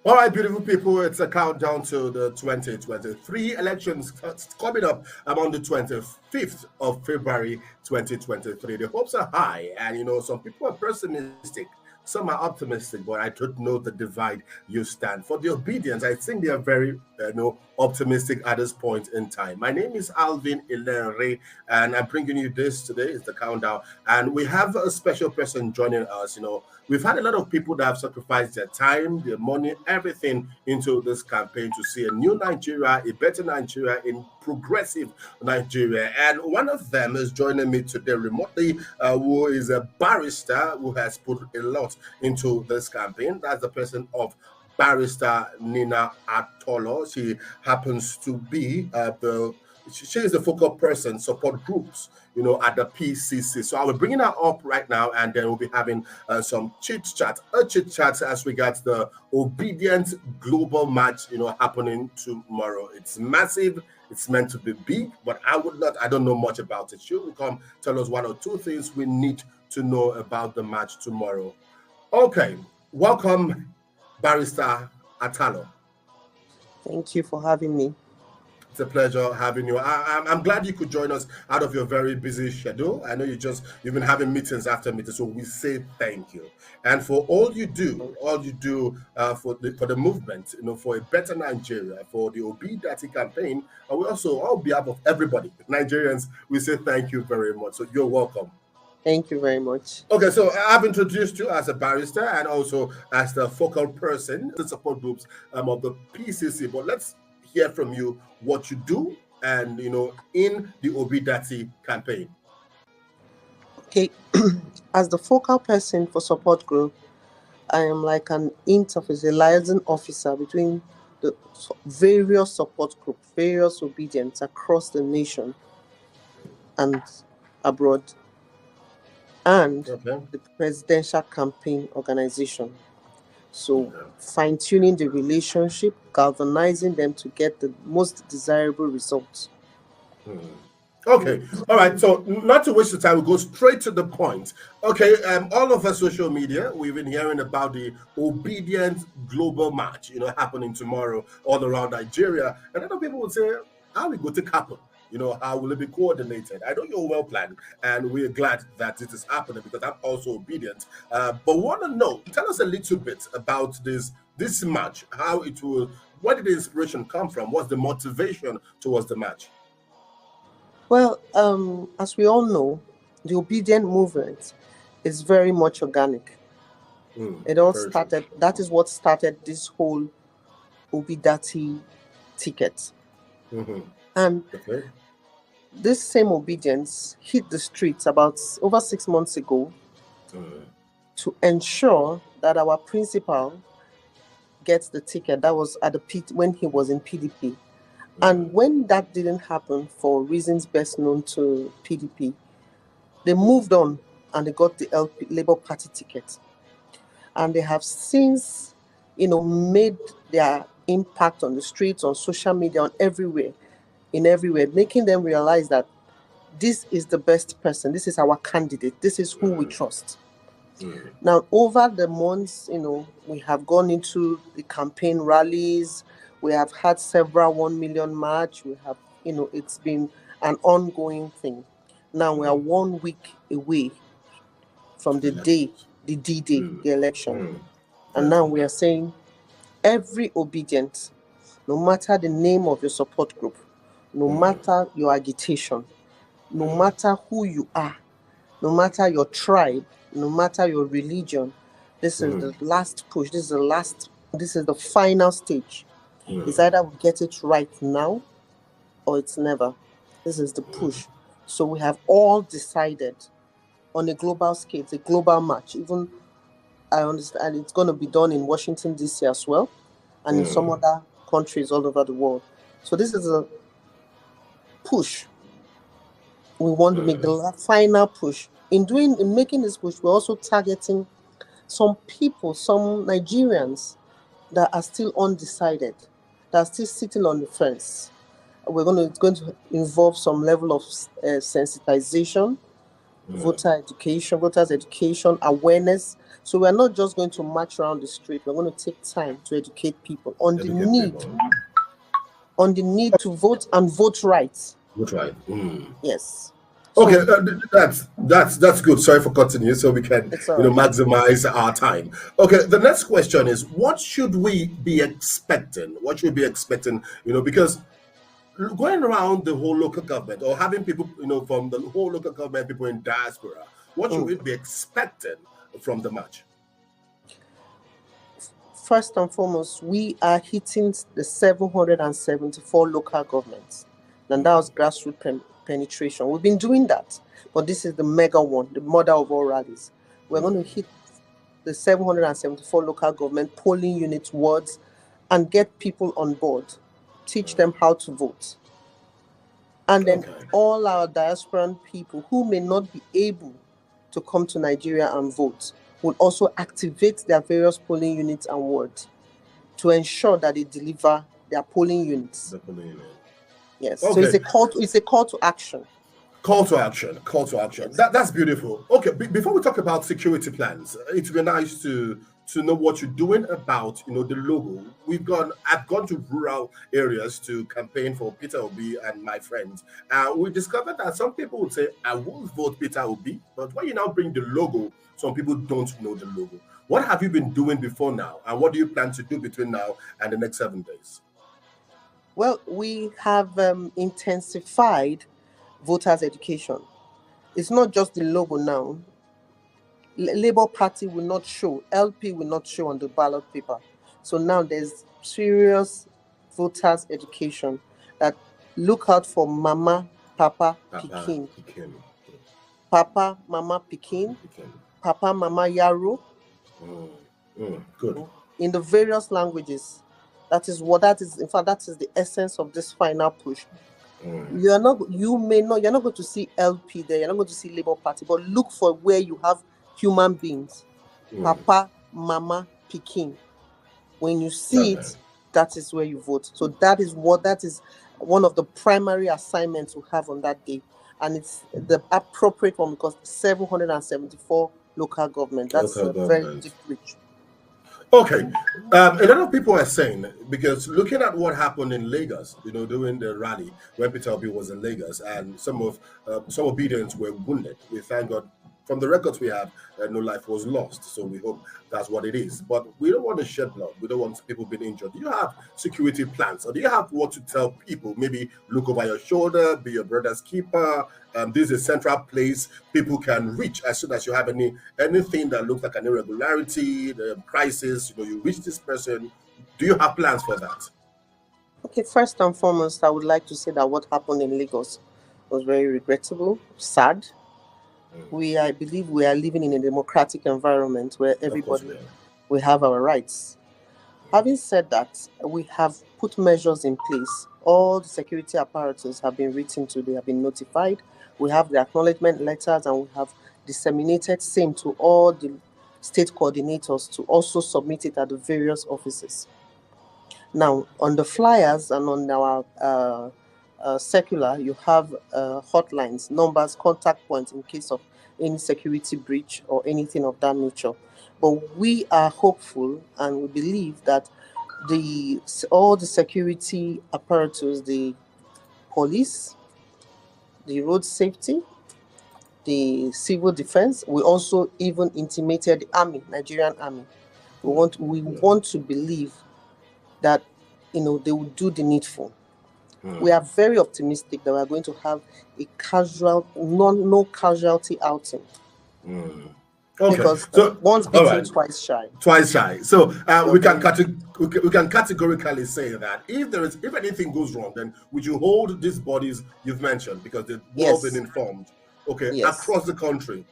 All right, beautiful people, it's a countdown to the 2023 elections coming up on the 25th of February 2023. The hopes are high, and some people are pessimistic. Some are optimistic, but I don't know the divide you stand. For the Obedience, I think they are very optimistic at this point in time. My name is Alvin Ilenre, and I'm bringing you this today. It's the countdown, and we have a special person joining us. We've had a lot of people that have sacrificed their time, their money, everything into this campaign to see a new Nigeria, a better Nigeria, in progressive Nigeria. And one of them is joining me today remotely, who is a barrister who has put a lot into this campaign. That's the person of Barrister Nina Atolo. She happens to be she is the focal person, support groups, at the PCC. So I will bring her up right now, and then we'll be having some chit chat as regards the Obidient Global Match, happening tomorrow. It's massive. It's meant to be big, but I don't know much about it. She will come tell us one or two things we need to know about the match tomorrow. Okay, welcome, Barrister Atalo. Thank you for having me. It's a pleasure having you. I'm glad you could join us out of your very busy schedule. I know you've been having meetings after meetings, so we say thank you. And for all you do for the movement, for a better Nigeria, for the Obidient campaign, and we also, on behalf of everybody, Nigerians, we say thank you very much. So you're welcome. Thank you very much. Okay, so I've introduced you as a barrister and also as the focal person, the support groups of the PCC. But let's hear from you what you do and in the Obidient campaign. Okay, as the focal person for support group, I am like an interface, a liaison officer between the various support groups, various Obedients across the nation and abroad, and the presidential campaign organization. So fine-tuning the relationship, galvanizing them to get the most desirable results. Okay, all right. So not to waste the time, we'll go straight to the point. Okay, all of our social media, we've been hearing about the Obidient Global Match, happening tomorrow all around Nigeria. And other people would say, how will it go to happen? How will it be coordinated? I know you're well planned, and we're glad that it is happening because I'm also Obidient. But want to know, tell us a little bit about this match, where did the inspiration come from? What's the motivation towards the match? Well, as we all know, the Obidient movement is very much organic. It all started, that is what started this whole Obidient ticket. And this same Obedience hit the streets about over 6 months ago to ensure that our principal gets the ticket. That was at when he was in PDP. And when that didn't happen, for reasons best known to PDP, they moved on and they got the Labour Party ticket. And they have since, made their impact on the streets, on social media, on everywhere, making them realize that this is the best person, this is our candidate, this is who we trust. Now, over the months, we have gone into the campaign rallies, we have had several 1 million march, we have, it's been an ongoing thing. Now we are 1 week away from the D-Day, the election. And now we are saying every Obidient, no matter the name of your support group, no matter your agitation, no matter who you are, no matter your tribe, no matter your religion, this is the last push. This is the final stage. It's either we get it right now or it's never. This is the push. So we have all decided on a global scale, it's a global match. Even I understand it's going to be done in Washington, D.C. as well, and in some other countries all over the world. So this is a push. We want to make the final push. In making this push, we're also targeting some people, some Nigerians that are still undecided, that are still sitting on the fence. It's going to involve some level of sensitization, voters education, awareness, So we're not just going to march around the street. We're going to take time to educate people on the need to vote and vote right. Vote right. Yes. Okay, that's good. Sorry for cutting you, so we can right. maximize our time. Okay, the next question is, what should we be expecting? What should we be expecting? Because going around the whole local government or having people, from the whole local government, people in diaspora, what should we be expecting from the match? First and foremost, we are hitting the 774 local governments, and that was grassroots penetration. We've been doing that, but this is the mega one, the mother of all rallies. We're going to hit the 774 local government polling unit wards and get people on board, teach them how to vote. And then all our diasporan people who may not be able to come to Nigeria and vote will also activate their various polling units and wards to ensure that they deliver their polling units. The polling unit. Yes. Okay. So it's a call to action. Call to action. Yes. That's beautiful. Okay. Before we talk about security plans, it would be nice to know what you're doing about the logo. I've gone to rural areas to campaign for Peter Obi and my friends. We discovered that some people would say, I will vote Peter Obi, but when you now bring the logo, some people don't know the logo. What have you been doing before now, and what do you plan to do between now and the next 7 days? Well, we have intensified voters' education. It's not just the logo now. Labour Party will not show, LP will not show on the ballot paper. So now there's serious voters' education that look out for Mama, Papa, Pikin. Papa, Mama, Pikin. Papa, Mama, Yaro. Good. In the various languages. In fact, that is the essence of this final push. You're not going to see LP there, you're not going to see Labour Party, but look for where you have human beings. Papa, Mama, Pikin. When you see it, that is where you vote. So that is one of the primary assignments we have on that day. And it's the appropriate one because 774 local government. That's a very deep reach. Okay. A lot of people are saying, because looking at what happened in Lagos, during the rally when Peter Obi was in Lagos, and some Obedients were wounded. We thank God. From the records we have, no life was lost. So we hope that's what it is. But we don't want to shed blood. We don't want people being injured. Do you have security plans? Or do you have what to tell people? Maybe look over your shoulder, be your brother's keeper. This is a central place people can reach as soon as you have anything that looks like an irregularity, the crisis, you reach this person. Do you have plans for that? Okay, first and foremost, I would like to say that what happened in Lagos was very everybody, sad. I believe we are living in a democratic environment where everybody will have our rights. Having said that, we have put measures in place. All the security apparatus have been written to, they have been notified. We have the acknowledgement letters and we have disseminated same to all the state coordinators to also submit it at the various offices. Now, on the flyers and on our circular, you have hotlines, numbers, contact points in case of any security breach or anything of that nature. But we are hopeful and we believe that all the security apparatus, the police, the road safety, the civil defense, we also even intimated the army, Nigerian army. We want to believe that they will do the needful. We are very optimistic that we are going to have a no casualty outing. Okay. Because once beaten, twice shy. Twice shy. So we can categorically say that if anything goes wrong, then would you hold these bodies you've mentioned, because they've all been informed, across the country?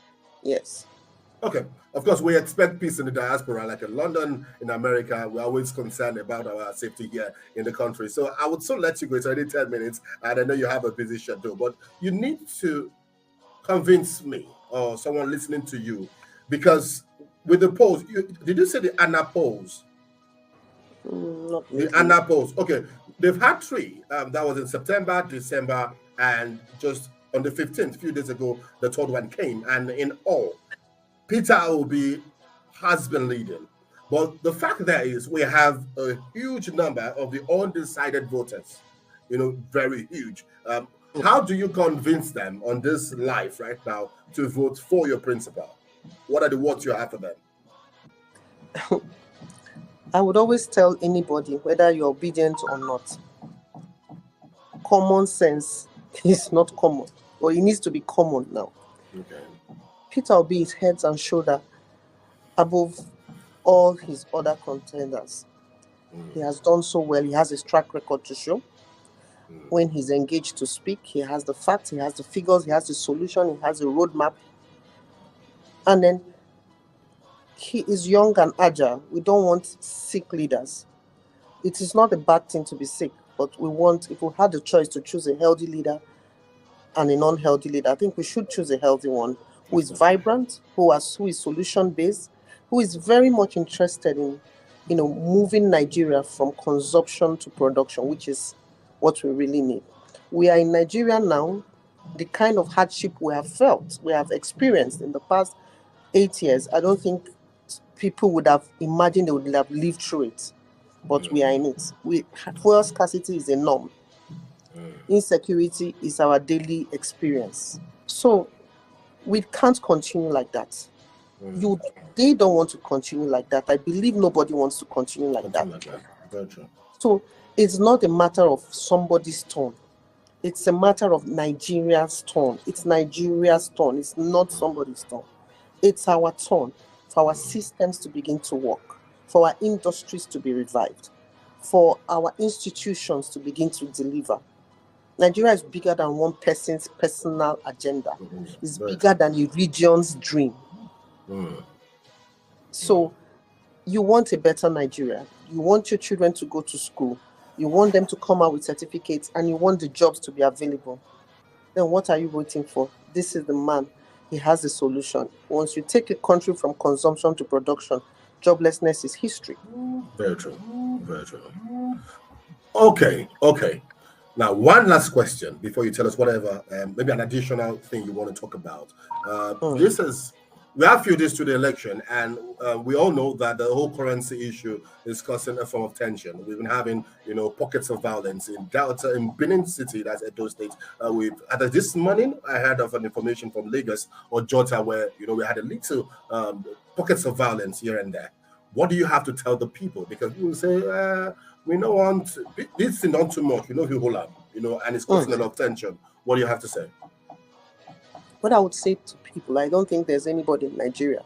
Yes. Okay. Of course, we expect peace in the diaspora, like in London, in America. We're always concerned about our safety here in the country. So I would still let you go. It's already 10 minutes, and I know you have a busy schedule, but you need to convince me or someone listening to you, because with the polls, did you say the ANA polls? Not the ANA polls. Okay. They've had 3. That was in September, December, and just on the 15th, a few days ago, the 3rd one came. And in all, Peter Obi has been leading. But the fact there is we have a huge number of the undecided voters, very huge. How do you convince them on this life right now to vote for your principal? What are the words you have for them? I would always tell anybody, whether you're obedient or not, common sense is not common, or it needs to be common now. Okay. Peter Obi is heads and shoulder above all his other contenders. He has done so well. He has his track record to show. When he's engaged to speak, he has the facts, he has the figures, he has the solution, he has a roadmap. And then he is young and agile. We don't want sick leaders. It is not a bad thing to be sick, but if we had the choice to choose a healthy leader and a non-healthy leader, I think we should choose a healthy one who is vibrant, who is solution-based, who is very much interested in, moving Nigeria from consumption to production, which is what we really need. We are in Nigeria now. The kind of hardship we have felt, we have experienced in the past 8 years, I don't think people would have imagined they would have lived through it. But we are in it. Fuel scarcity is a norm. Insecurity is our daily experience. So we can't continue like that. They don't want to continue like that. I believe nobody wants to continue like that. So it's not a matter of somebody's turn. It's a matter of Nigeria's turn. It's Nigeria's turn. It's not somebody's turn. It's our turn for our systems to begin to work, for our industries to be revived, for our institutions to begin to deliver. Nigeria is bigger than one person's personal agenda. It's bigger than a region's dream. So you want a better Nigeria. You want your children to go to school. You want them to come out with certificates, and you want the jobs to be available. Then what are you waiting for? This is the man. He has the solution. Once you take a country from consumption to production, joblessness is history. Very true. Very true. Okay. Now, one last question before you tell us whatever, maybe an additional thing you want to talk about. We have few days to the election, and we all know that the whole currency issue is causing a form of tension. We've been having, pockets of violence in Delta, in Benin City, that's Edo State. We've had this morning, I heard of an information from Lagos or Jota where, we had a little pockets of violence here and there. What do you have to tell the people? Because people say, we don't want this thing not too much, who hold up, and it's causing a lot of tension. What do you have to say? What I would say to people, I don't think there's anybody in Nigeria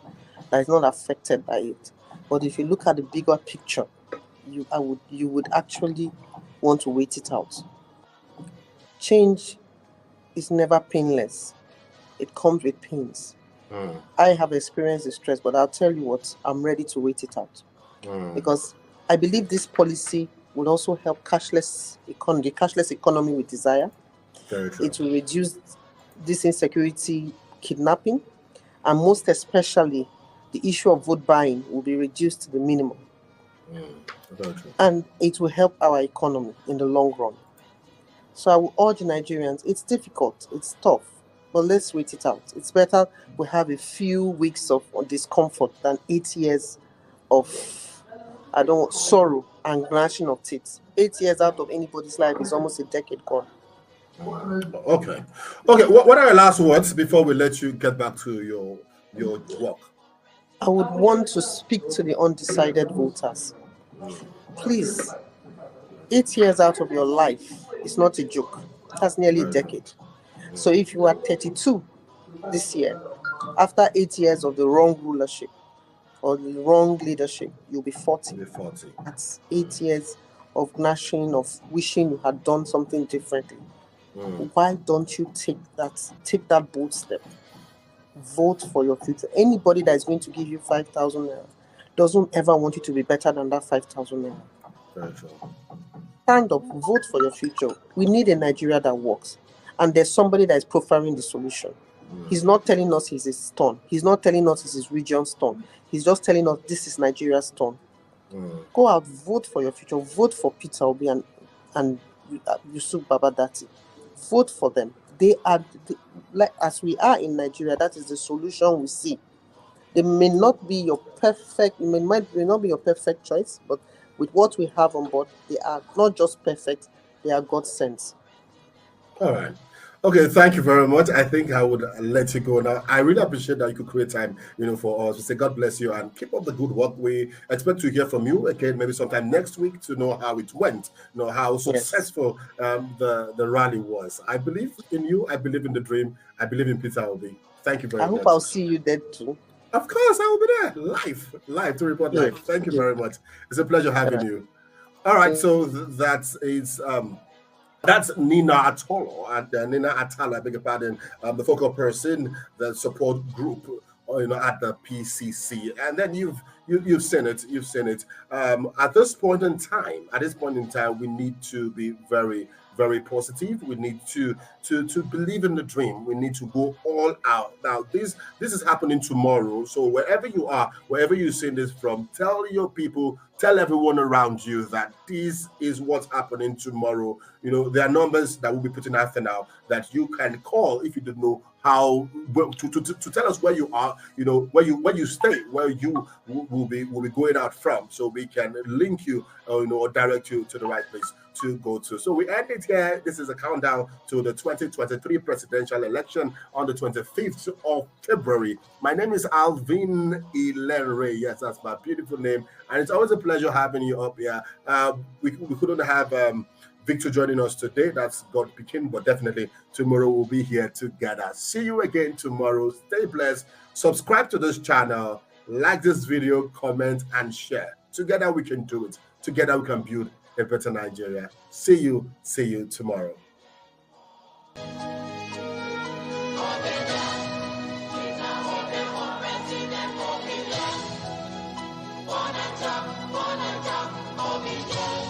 that is not affected by it. But if you look at the bigger picture, you would actually want to wait it out. Change is never painless. It comes with pains. I have experienced the stress, but I'll tell you what, I'm ready to wait it out. Because I believe this policy will also help the cashless economy we desire. It will reduce this insecurity, kidnapping, and most especially the issue of vote buying will be reduced to the minimum. And it will help our economy in the long run. So I will urge Nigerians, it's difficult, it's tough, but let's wait it out. It's better we have a few weeks of discomfort than 8 years of, sorrow and gnashing of teeth. 8 years out of anybody's life is almost a decade gone. Okay. What are your last words before we let you get back to your work? I would want to speak to the undecided voters. Please, 8 years out of your life is not a joke. That's nearly a decade. So if you are 32 this year, after 8 years of the wrong rulership or the wrong leadership, you'll be 40. That's 8 years of gnashing, of wishing you had done something differently. Why don't you take that bold step? Vote for your future. Anybody that is going to give you 5,000 naira doesn't ever want you to be better than that 5,000 naira. Very true. Stand up, vote for your future. We need a Nigeria that works. And there's somebody that is profiling the solution. He's not telling us he's his turn. He's not telling us it's his region's turn. He's just telling us this is Nigeria's turn. Go out, vote for your future. Vote for Peter Obi and Yusuf Babadati. Vote for them. They are, like as we are in Nigeria, that is the solution we see. They may not be your perfect, may not be your perfect choice, but with what we have on board, they are not just perfect, they are God sent. All right. Okay, thank you very much. I think I would let you go now. I really appreciate that you could create time, for us. We say God bless you and keep up the good work. We expect to hear from you again, maybe sometime next week, to know how it went, how successful the rally was. I believe in you. I believe in the dream. I believe in Peter Obi. Thank you very much. I hope I'll see you there too. Of course, I will be there live to report live. Thank you very much. It's a pleasure having you. All right, so that's Nina Atolo, and Nina Atala, I beg your pardon, the focal person, the support group, at the PCC. And then you've seen it. At this point in time, we need to be very, very positive. We need to believe in the dream. We need to go all out. Now, this is happening tomorrow. So wherever you are, wherever you're seeing this from, tell your people, tell everyone around you that this is what's happening tomorrow. There are numbers that we'll be putting out there now that you can call if you don't know how to tell us where you are, where you stay, where you will be going out from, so we can link you, or direct you to the right place to go to. So we end it here. This is a countdown to the 2023 presidential election on the 25th of February. My name is Alvin Ilenre. Yes, that's my beautiful name, and it's always a pleasure having you up here. We couldn't have Victor joining us today. That's God picking, but definitely tomorrow we'll be here together. See you again tomorrow. Stay blessed. Subscribe to this channel, like this video, comment, and share. Together we can do it. Together we can build a better Nigeria. See you tomorrow. Obidient.